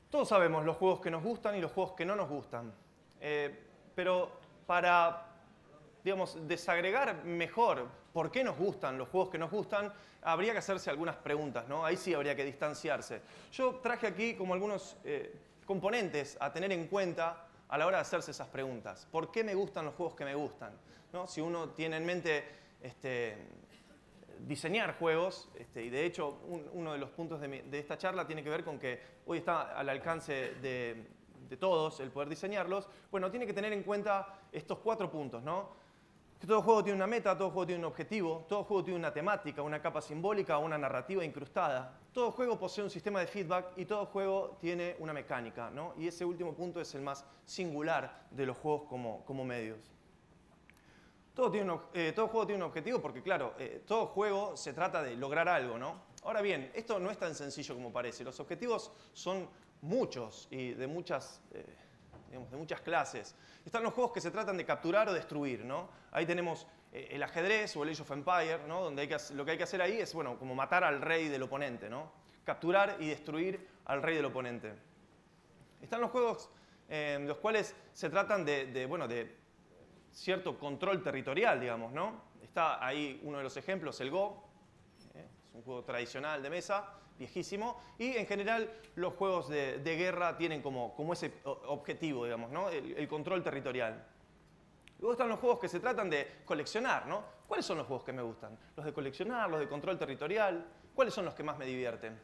Todos sabemos los juegos que nos gustan y los juegos que no nos gustan. Pero para, digamos, desagregar mejor por qué nos gustan los juegos que nos gustan, habría que hacerse algunas preguntas, ¿no? Ahí sí habría que distanciarse. Yo traje aquí como algunos componentes a tener en cuenta a la hora de hacerse esas preguntas. ¿Por qué me gustan los juegos que me gustan? ¿No? Si uno tiene en mente diseñar juegos, y de hecho uno de los puntos de esta charla tiene que ver con que hoy está al alcance de todos el poder diseñarlos, bueno, tiene que tener en cuenta estos 4 puntos, ¿no? Que todo juego tiene una meta, todo juego tiene un objetivo, todo juego tiene una temática, una capa simbólica, una narrativa incrustada. Todo juego posee un sistema de feedback y todo juego tiene una mecánica, ¿no? Y ese último punto es el más singular de los juegos como medios. Todo juego tiene un objetivo porque, claro, todo juego se trata de lograr algo, ¿no? Ahora bien, esto no es tan sencillo como parece. Los objetivos son muchos y de muchas clases. Están los juegos que se tratan de capturar o destruir, ¿no? Ahí tenemos el ajedrez o el Age of Empires, ¿no? Donde lo que hay que hacer ahí es, bueno, como matar al rey del oponente, ¿no? Capturar y destruir al rey del oponente. Están los juegos los cuales se tratan de cierto control territorial, digamos, ¿no? Está ahí uno de los ejemplos, el Go, es un juego tradicional de mesa, viejísimo, y en general los juegos de guerra tienen como ese objetivo, digamos, ¿no? El control territorial. Luego están los juegos que se tratan de coleccionar, ¿no? ¿Cuáles son los juegos que me gustan? Los de coleccionar, los de control territorial, ¿cuáles son los que más me divierten?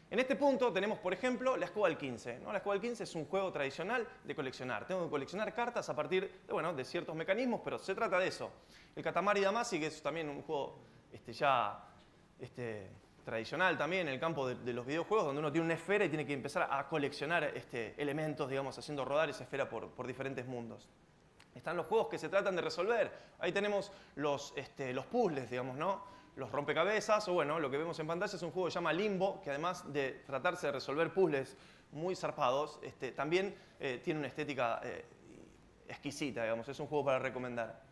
En este punto tenemos, por ejemplo, la escoba del 15, ¿no? La escoba del 15 es un juego tradicional de coleccionar. Tengo que coleccionar cartas a partir de ciertos mecanismos, pero se trata de eso. El Katamari Damacy, que es también un juego tradicional también en el campo de los videojuegos, donde uno tiene una esfera y tiene que empezar a coleccionar elementos, digamos, haciendo rodar esa esfera por diferentes mundos. Están los juegos que se tratan de resolver. Ahí tenemos los puzzles, digamos, ¿no? Los rompecabezas, o bueno, lo que vemos en pantalla es un juego que se llama Limbo, que además de tratarse de resolver puzzles muy zarpados, también tiene una estética exquisita, digamos, es un juego para recomendar.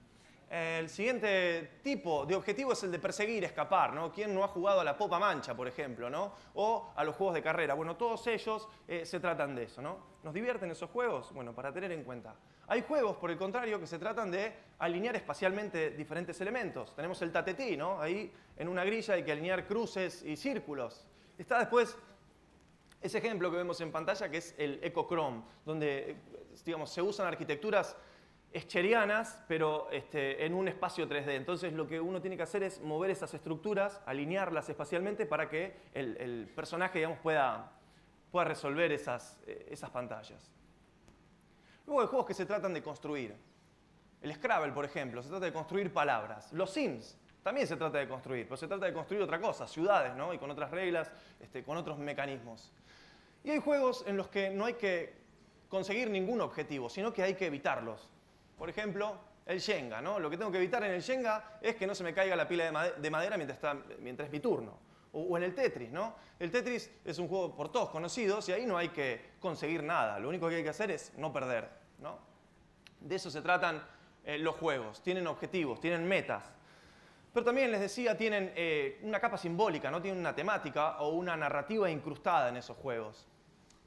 El siguiente tipo de objetivo es el de perseguir, escapar, ¿no? ¿Quién no ha jugado a la Popa Mancha, por ejemplo, ¿no? O a los juegos de carrera. Bueno, todos ellos se tratan de eso, ¿no? ¿Nos divierten esos juegos? Bueno, para tener en cuenta. Hay juegos, por el contrario, que se tratan de alinear espacialmente diferentes elementos. Tenemos el tatetí, ¿no? Ahí en una grilla hay que alinear cruces y círculos. Está después ese ejemplo que vemos en pantalla, que es el Ecochrome, donde, digamos, se usan arquitecturas escherianas, pero en un espacio 3D. Entonces lo que uno tiene que hacer es mover esas estructuras, alinearlas espacialmente para que el personaje, digamos, pueda resolver esas pantallas. Luego hay juegos que se tratan de construir. El Scrabble, por ejemplo, se trata de construir palabras. Los Sims también se trata de construir, pero se trata de construir otra cosa, ciudades, ¿no? Y con otras reglas, con otros mecanismos. Y hay juegos en los que no hay que conseguir ningún objetivo, sino que hay que evitarlos. Por ejemplo, el Jenga, ¿no? Lo que tengo que evitar en el Jenga es que no se me caiga la pila de madera mientras es mi turno. O en el Tetris, ¿no? El Tetris es un juego por todos conocidos y ahí no hay que conseguir nada. Lo único que hay que hacer es no perder, ¿no? De eso se tratan los juegos. Tienen objetivos, tienen metas. Pero también, les decía, tienen una capa simbólica, ¿no? Tienen una temática o una narrativa incrustada en esos juegos.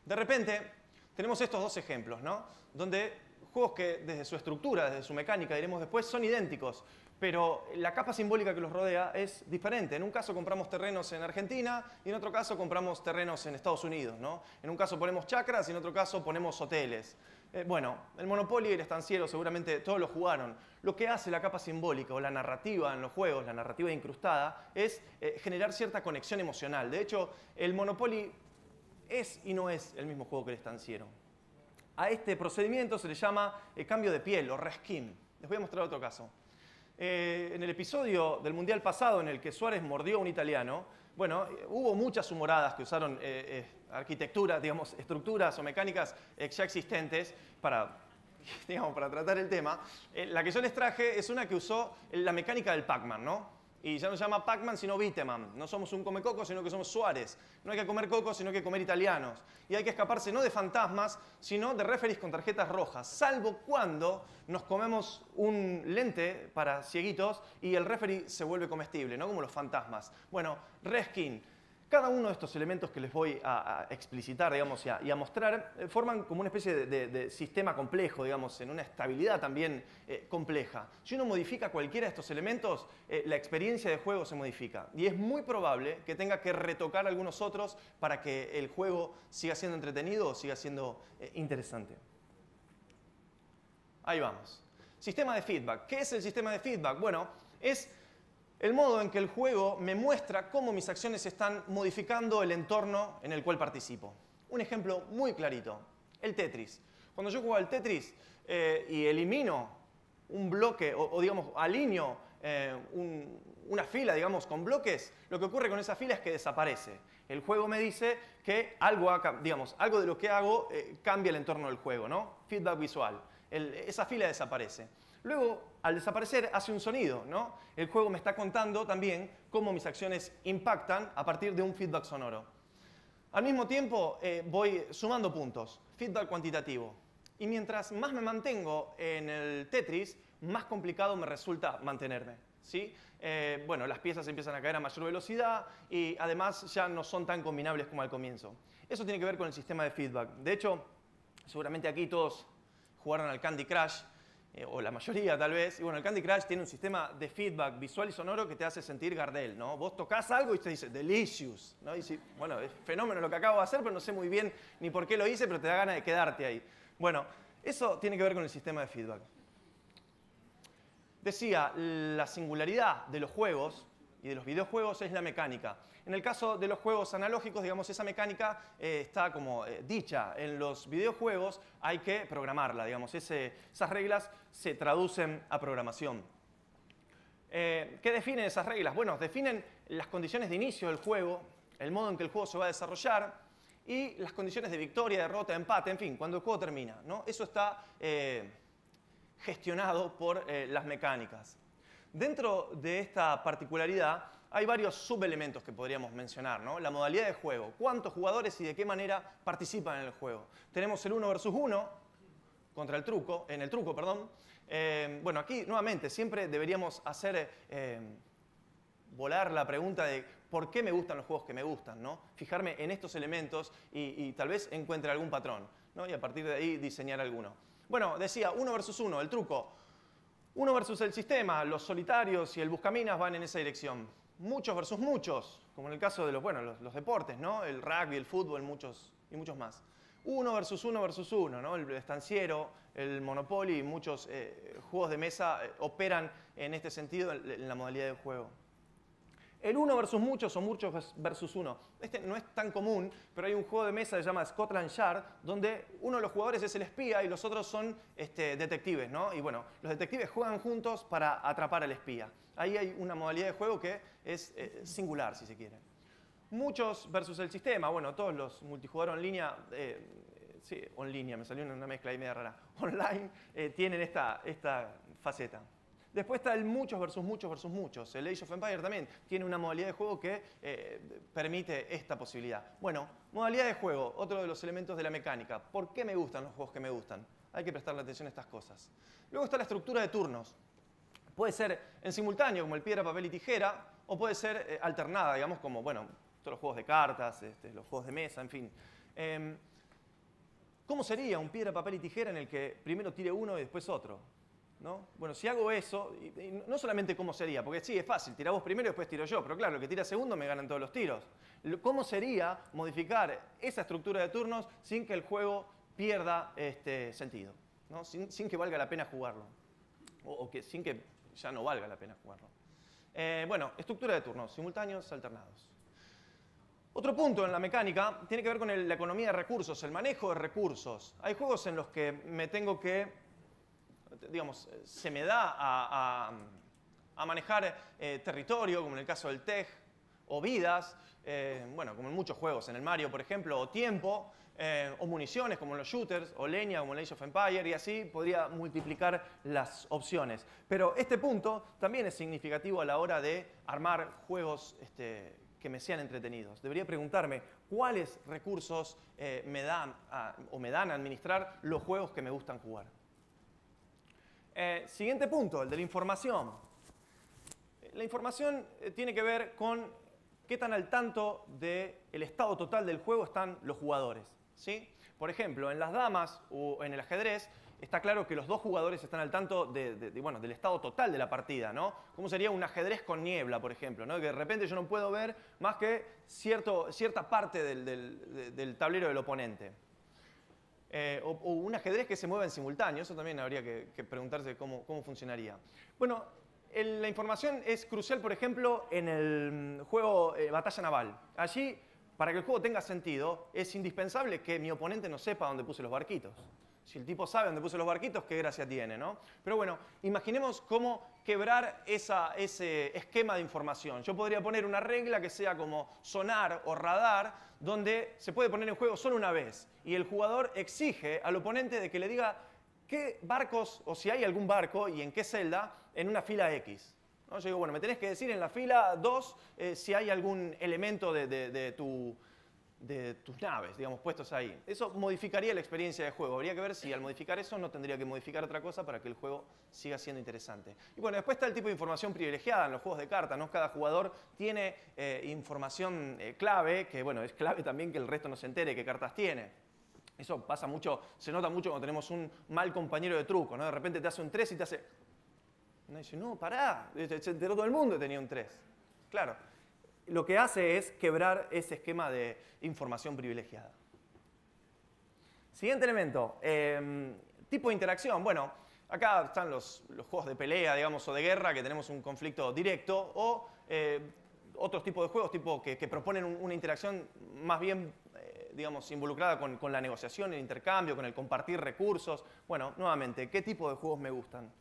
De repente, tenemos estos dos ejemplos, ¿no? Donde juegos que desde su estructura, desde su mecánica, diremos después, son idénticos, pero la capa simbólica que los rodea es diferente. En un caso compramos terrenos en Argentina y en otro caso compramos terrenos en Estados Unidos, ¿no? En un caso ponemos chacras y en otro caso ponemos hoteles. Bueno, el Monopoly y el estanciero seguramente todos lo jugaron. Lo que hace la capa simbólica o la narrativa en los juegos, la narrativa incrustada, es generar cierta conexión emocional. De hecho, el Monopoly es y no es el mismo juego que el estanciero. A este procedimiento se le llama cambio de piel o reskin. Les voy a mostrar otro caso. En el episodio del Mundial pasado en el que Suárez mordió a un italiano, bueno, hubo muchas humoradas que usaron arquitecturas, digamos, estructuras o mecánicas ya existentes para tratar el tema. La que yo les traje es una que usó la mecánica del Pac-Man, ¿no? Y ya no se llama Pac-Man, sino Beat'em. No somos un come coco, sino que somos Suárez. No hay que comer cocos, sino que comer italianos. Y hay que escaparse no de fantasmas, sino de referees con tarjetas rojas. Salvo cuando nos comemos un lente para cieguitos y el referee se vuelve comestible, ¿no? Como los fantasmas. Bueno, reskin. Cada uno de estos elementos que les voy a explicitar, digamos, y a mostrar, forman como una especie de sistema complejo, digamos, en una estabilidad también compleja. Si uno modifica cualquiera de estos elementos, la experiencia de juego se modifica. Y es muy probable que tenga que retocar algunos otros para que el juego siga siendo entretenido o siga siendo interesante. Ahí vamos. Sistema de feedback. ¿Qué es el sistema de feedback? Bueno, es el modo en que el juego me muestra cómo mis acciones están modificando el entorno en el cual participo. Un ejemplo muy clarito, el Tetris. Cuando yo juego al Tetris y elimino un bloque, o digamos, alineo una fila, digamos, con bloques, lo que ocurre con esa fila es que desaparece. El juego me dice que algo de lo que hago cambia el entorno del juego, ¿no? Feedback visual. Esa fila desaparece. Luego, al desaparecer, hace un sonido, ¿no? El juego me está contando también cómo mis acciones impactan a partir de un feedback sonoro. Al mismo tiempo, voy sumando puntos, feedback cuantitativo. Y mientras más me mantengo en el Tetris, más complicado me resulta mantenerme, ¿sí? Bueno, las piezas empiezan a caer a mayor velocidad y además ya no son tan combinables como al comienzo. Eso tiene que ver con el sistema de feedback. De hecho, seguramente aquí todos jugaron al Candy Crush, o la mayoría tal vez, y bueno, el Candy Crush tiene un sistema de feedback visual y sonoro que te hace sentir Gardel, ¿no? Vos tocas algo y te dice, delicious, ¿no? Y si, bueno, es fenómeno lo que acabo de hacer, pero no sé muy bien ni por qué lo hice, pero te da ganas de quedarte ahí. Bueno, eso tiene que ver con el sistema de feedback. Decía, la singularidad de los juegos y de los videojuegos es la mecánica. En el caso de los juegos analógicos, digamos, esa mecánica está como dicha. En los videojuegos hay que programarla, digamos. Esas reglas se traducen a programación. ¿Qué definen esas reglas? Bueno, definen las condiciones de inicio del juego, el modo en que el juego se va a desarrollar y las condiciones de victoria, derrota, empate, en fin, cuando el juego termina, ¿no? Eso está gestionado por las mecánicas. Dentro de esta particularidad hay varios subelementos que podríamos mencionar, ¿no? La modalidad de juego, cuántos jugadores y de qué manera participan en el juego. Tenemos el 1 versus 1 contra el truco, perdón. Bueno, aquí nuevamente siempre deberíamos hacer volar la pregunta de por qué me gustan los juegos que me gustan, ¿no? Fijarme en estos elementos y tal vez encuentre algún patrón, ¿no? Y a partir de ahí diseñar alguno. Bueno, decía 1 versus 1, el truco. 1 versus el sistema, los solitarios y el buscaminas van en esa dirección. Muchos versus muchos, como en el caso de los deportes, ¿no? El rugby, el fútbol, muchos más. 1 versus 1 versus 1, ¿no? El estanciero, el Monopoly y muchos juegos de mesa operan en este sentido en la modalidad de juego. El 1 versus muchos o muchos versus 1. Este no es tan común, pero hay un juego de mesa que se llama Scotland Yard, donde uno de los jugadores es el espía y los otros son detectives, ¿no? Y bueno, los detectives juegan juntos para atrapar al espía. Ahí hay una modalidad de juego que es singular, si se quiere. Muchos versus el sistema. Bueno, todos los multijugador en línea, sí, online, me salió una mezcla ahí media rara. Online tienen esta faceta. Después está el muchos versus muchos versus muchos. El Age of Empires también tiene una modalidad de juego que permite esta posibilidad. Bueno, modalidad de juego, otro de los elementos de la mecánica. ¿Por qué me gustan los juegos que me gustan? Hay que prestarle atención a estas cosas. Luego está la estructura de turnos. Puede ser en simultáneo, como el piedra, papel y tijera, o puede ser alternada, digamos, como, bueno, todos los juegos de cartas, los juegos de mesa, en fin. ¿Cómo sería un piedra, papel y tijera en el que primero tire uno y después otro? ¿No? Bueno, si hago eso, y no solamente cómo sería, porque sí, es fácil, tira vos primero y después tiro yo, pero claro, el que tira segundo me ganan todos los tiros. ¿Cómo sería modificar esa estructura de turnos sin que el juego pierda sentido? ¿No? Sin que valga la pena jugarlo, o sin que ya no valga la pena jugarlo. Bueno, estructura de turnos, simultáneos, alternados. Otro punto en la mecánica tiene que ver con la economía de recursos, el manejo de recursos. Hay juegos en los que me tengo que, digamos, se me da a manejar territorio, como en el caso del TEG, o vidas, bueno, como en muchos juegos, en el Mario, por ejemplo, o tiempo, o municiones, como en los shooters, o leña, como en Age of Empires, y así podría multiplicar las opciones. Pero este punto también es significativo a la hora de armar juegos que me sean entretenidos. Debería preguntarme cuáles recursos me dan a administrar los juegos que me gustan jugar. Siguiente punto, el de la información. La información tiene que ver con qué tan al tanto del estado total del juego están los jugadores, ¿sí? Por ejemplo, en las damas o en el ajedrez, está claro que los dos jugadores están al tanto bueno, del estado total de la partida, ¿no? ¿Cómo sería un ajedrez con niebla, por ejemplo? ¿No? Que de repente yo no puedo ver más que cierta parte del tablero del oponente. O un ajedrez que se mueva en simultáneo, eso también habría que preguntarse cómo funcionaría. Bueno, la información es crucial, por ejemplo, en el juego Batalla Naval. Allí, para que el juego tenga sentido, es indispensable que mi oponente no sepa dónde puse los barquitos. Si el tipo sabe dónde puse los barquitos, qué gracia tiene, ¿no? Pero bueno, imaginemos cómo quebrar ese esquema de información. Yo podría poner una regla que sea como sonar o radar, donde se puede poner en juego solo una vez. Y el jugador exige al oponente de que le diga qué barcos, o si hay algún barco y en qué celda, en una fila X. ¿No? Yo digo, bueno, me tenés que decir en la fila 2 si hay algún elemento de tus naves, digamos, puestos ahí. Eso modificaría la experiencia de juego. Habría que ver si al modificar eso no tendría que modificar otra cosa para que el juego siga siendo interesante. Y bueno, después está el tipo de información privilegiada en los juegos de cartas, ¿no? Cada jugador tiene información clave, que bueno, es clave también que el resto no se entere qué cartas tiene. Eso pasa mucho, se nota mucho cuando tenemos un mal compañero de truco, ¿no? De repente te hace un 3 y te hace... Uno dice, no, pará, se enteró todo el mundo que tenía un 3. Claro. Lo que hace es quebrar ese esquema de información privilegiada. Siguiente elemento, tipo de interacción. Bueno, acá están los juegos de pelea, digamos, o de guerra, que tenemos un conflicto directo, o otros tipos de juegos tipo que proponen una interacción más bien, digamos, involucrada con la negociación, el intercambio, con el compartir recursos. Bueno, nuevamente, ¿qué tipo de juegos me gustan?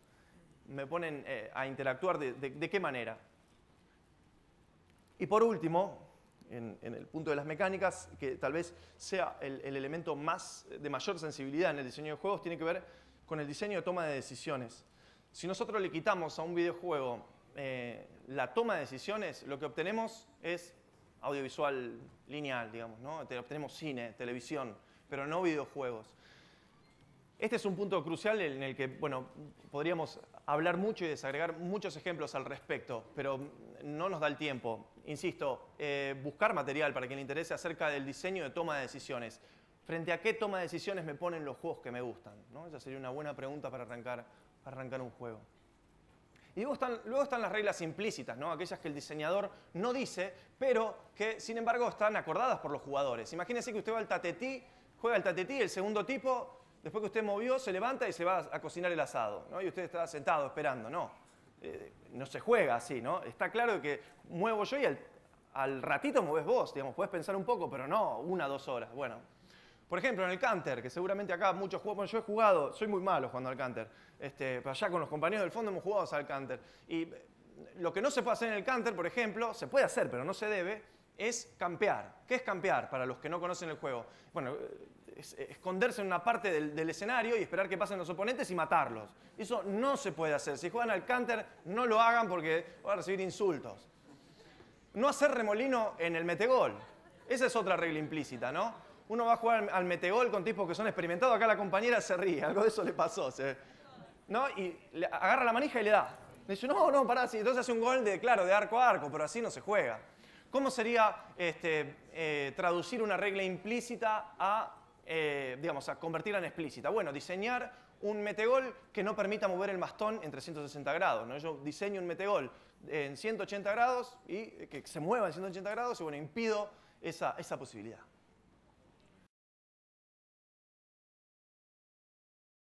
Me ponen a interactuar de qué manera. Y por último, en el punto de las mecánicas, que tal vez sea el elemento de mayor sensibilidad en el diseño de juegos, tiene que ver con el diseño de toma de decisiones. Si nosotros le quitamos a un videojuego la toma de decisiones, lo que obtenemos es audiovisual lineal, digamos, ¿no? Obtenemos cine, televisión, pero no videojuegos. Este es un punto crucial en el que, bueno, podríamos hablar mucho y desagregar muchos ejemplos al respecto, pero no nos da el tiempo. Insisto, buscar material para quien le interese acerca del diseño de toma de decisiones. ¿Frente a qué toma de decisiones me ponen los juegos que me gustan? ¿No? Esa sería una buena pregunta para arrancar un juego. Y luego están las reglas implícitas, ¿no? Aquellas que el diseñador no dice, pero que, sin embargo, están acordadas por los jugadores. Imagínense que usted va al tatetí, juega al tatetí, el segundo tipo... Después que usted movió, se levanta y se va a cocinar el asado, ¿no? Y usted está sentado esperando, no. No se juega así, ¿no? Está claro que muevo yo y al ratito mueves vos, digamos. Podés pensar un poco, pero no 1 o 2 horas. Bueno, por ejemplo, en el Counter, que seguramente acá muchos juegos... Bueno, yo he jugado, soy muy malo jugando al Counter. Pero allá con los compañeros del fondo hemos jugado al Counter. Y lo que no se puede hacer en el Counter, por ejemplo, se puede hacer, pero no se debe, es campear. ¿Qué es campear para los que no conocen el juego? Bueno... esconderse en una parte del escenario y esperar que pasen los oponentes y matarlos. Eso no se puede hacer. Si juegan al Counter, no lo hagan porque van a recibir insultos. No hacer remolino en el metegol. Esa es otra regla implícita, ¿no? Uno va a jugar al metegol con tipos que son experimentados. Acá la compañera se ríe, algo de eso le pasó. ¿No? Y le agarra la manija y le da. Le dice, no, pará, sí. Entonces hace un gol de arco a arco, pero así no se juega. ¿Cómo sería traducir una regla implícita digamos, a convertirla en explícita? Bueno, diseñar un metegol que no permita mover el bastón en 360 grados, ¿no? Yo diseño un metegol en 180 grados y que se mueva en 180 grados y bueno, impido esa posibilidad.